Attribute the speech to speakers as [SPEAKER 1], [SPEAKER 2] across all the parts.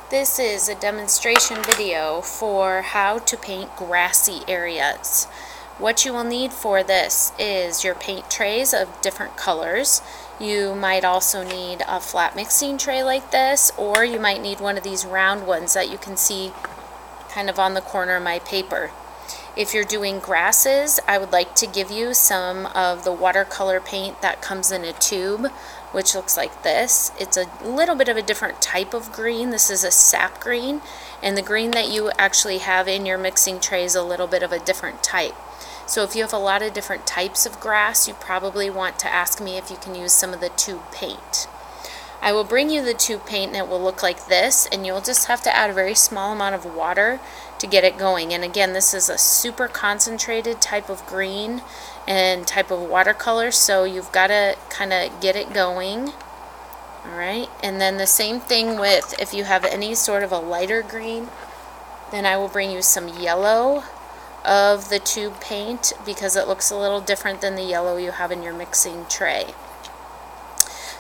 [SPEAKER 1] This is a demonstration video for how to paint grassy areas. What you will need for this is your paint trays of different colors. You might also need a flat mixing tray like this, or you might need one of these round ones that you can see kind of on the corner of my paper. If you're doing grasses, I would like to give you some of the watercolor paint that comes in a tube, which looks like this. It's a little bit of a different type of green. This is a sap green, and the green that you actually have in your mixing tray is a little bit of a different type. So if you have a lot of different types of grass, you probably want to ask me if you can use some of the tube paint. I will bring you the tube paint and it will look like this, and you'll just have to add a very small amount of water to get it going. And again, this is a super concentrated type of green and type of watercolor, so you've got to kind of get it going. Alright, and then the same thing with, if you have any sort of a lighter green, then I will bring you some yellow of the tube paint because it looks a little different than the yellow you have in your mixing tray.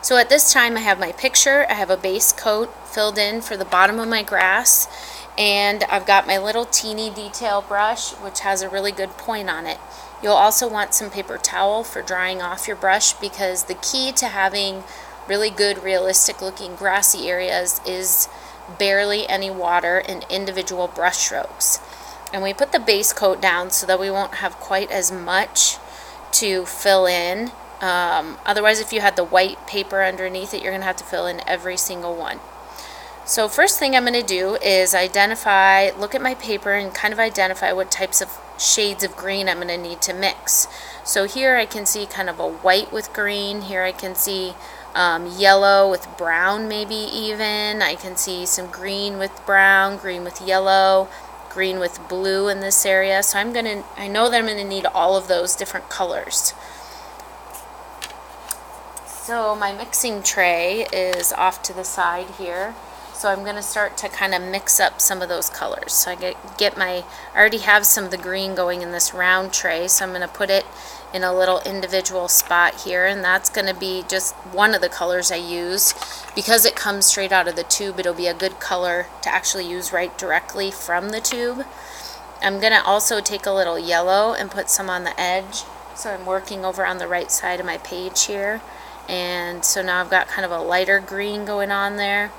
[SPEAKER 1] So at this time I have my picture, I have a base coat filled in for the bottom of my grass, and I've got my little teeny detail brush which has a really good point on it. You'll also want some paper towel for drying off your brush, because the key to having really good realistic looking grassy areas is barely any water and individual brush strokes. And we put the base coat down so that we won't have quite as much to fill in. Otherwise, if you had the white paper underneath it, you're going to have to fill in every single one. So first thing I'm going to do is look at my paper and kind of identify what types of shades of green I'm going to need to mix. So here I can see kind of a white with green. Here I can see yellow with brown, maybe even. I can see some green with brown, green with yellow, green with blue in this area. So I know that I'm going to need all of those different colors. So my mixing tray is off to the side here. So I'm going to start to kind of mix up some of those colors. So I already have some of the green going in this round tray, so I'm going to put it in a little individual spot here, and that's going to be just one of the colors I use. Because it comes straight out of the tube, it'll be a good color to actually use right directly from the tube. I'm going to also take a little yellow and put some on the edge. So I'm working over on the right side of my page here. And so now I've got kind of a lighter green going on there.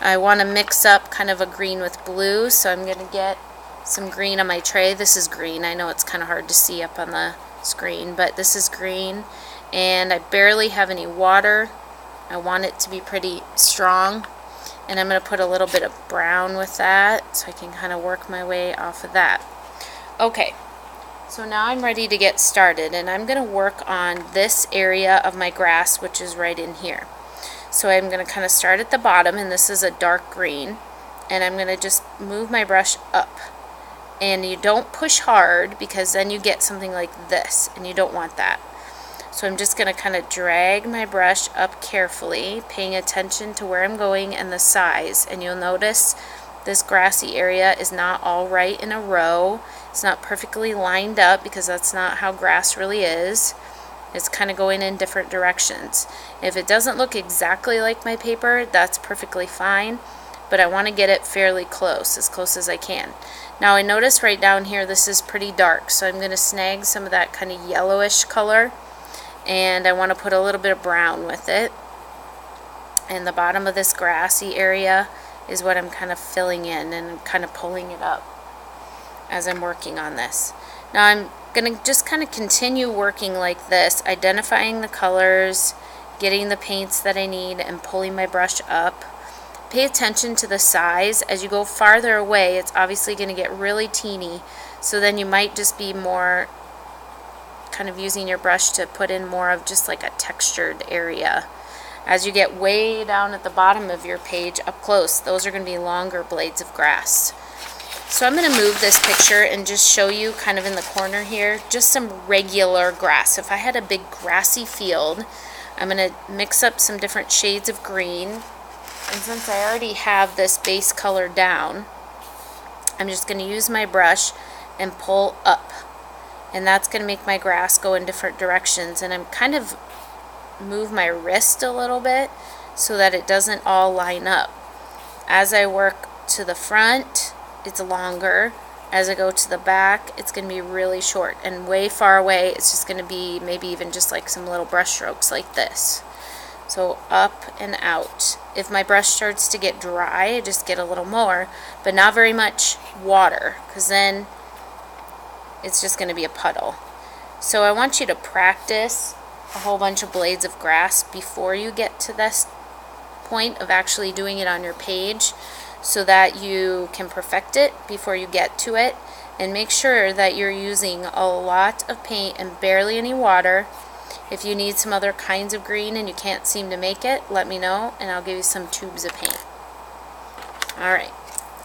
[SPEAKER 1] I want to mix up kind of a green with blue, so I'm going to get some green on my tray. This is green. I know it's kind of hard to see up on the screen, but this is green. And I barely have any water. I want it to be pretty strong. And I'm going to put a little bit of brown with that, so I can kind of work my way off of that. Okay. So now I'm ready to get started, and I'm going to work on this area of my grass, which is right in here. So I'm going to kind of start at the bottom, and this is a dark green, and I'm going to just move my brush up. And you don't push hard, because then you get something like this, and you don't want that. So I'm just going to kind of drag my brush up carefully, paying attention to where I'm going and the size. And you'll notice this grassy area is not all right in a row. It's not perfectly lined up, because that's not how grass really is. It's kind of going in different directions. If it doesn't look exactly like my paper, that's perfectly fine, but I want to get it fairly close as I can. Now I notice right down here this is pretty dark, so I'm going to snag some of that kind of yellowish color, and I want to put a little bit of brown with it. And the bottom of this grassy area is what I'm kind of filling in and kind of pulling it up as I'm working on this. Now I'm going to just kind of continue working like this, identifying the colors, getting the paints that I need, and pulling my brush up. Pay attention to the size. As you go farther away, it's obviously going to get really teeny, so then you might just be more kind of using your brush to put in more of just like a textured area. As you get way down at the bottom of your page up close, those are going to be longer blades of grass. So I'm going to move this picture and just show you kind of in the corner here just some regular grass. If I had a big grassy field, I'm going to mix up some different shades of green. And since I already have this base color down, I'm just going to use my brush and pull up. And that's going to make my grass go in different directions. And I'm kind of move my wrist a little bit so that it doesn't all line up. As I work to the front, it's longer. As I go to the back, it's going to be really short, and way far away, it's just going to be maybe even just like some little brush strokes like this. So up and out. If my brush starts to get dry, I just get a little more, but not very much water, because then it's just going to be a puddle. So I want you to practice a whole bunch of blades of grass before you get to this point of actually doing it on your page, so that you can perfect it before you get to it. And make sure that you're using a lot of paint and barely any water. If you need some other kinds of green and you can't seem to make it, let me know and I'll give you some tubes of paint. Alright,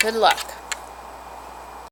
[SPEAKER 1] good luck.